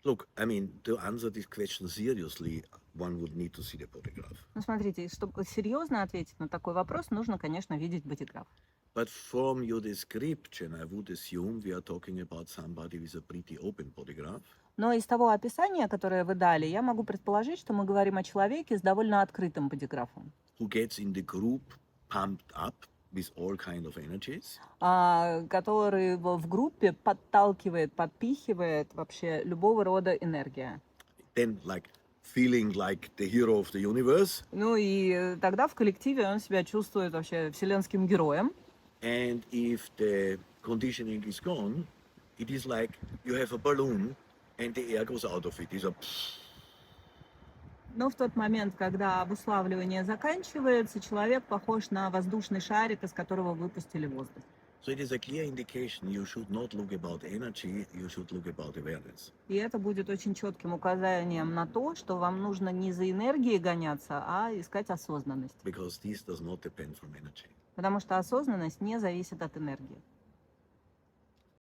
Look, I mean, to answer this question seriously, one would need to see the photograph. Ну, смотрите, чтобы серьезно ответить на такой вопрос, нужно, конечно, видеть бодиграф. But from your description, I would assume we are talking about somebody with a pretty open photograph. Но из того описания, которое вы дали, я могу предположить, что мы говорим о человеке с довольно открытым бодиграфом, Who gets in the group pumped up with all kind of energies. который в группе подталкивает, подпихивает вообще любого рода энергия. Then like feeling like the hero of the universe. Ну и тогда в коллективе он себя чувствует вообще вселенским героем. And if the conditioning is gone, it is like you have a balloon and the air goes out of it. It's a Но в тот момент, когда обуславливание заканчивается, человек похож на воздушный шарик, из которого выпустили воздух. So it is a clear indication you should not look about energy, you should look about awareness. И это будет очень четким указанием на то, что вам нужно не за энергией гоняться, а искать осознанность. Because this does not depend from energy. Потому что осознанность не зависит от энергии.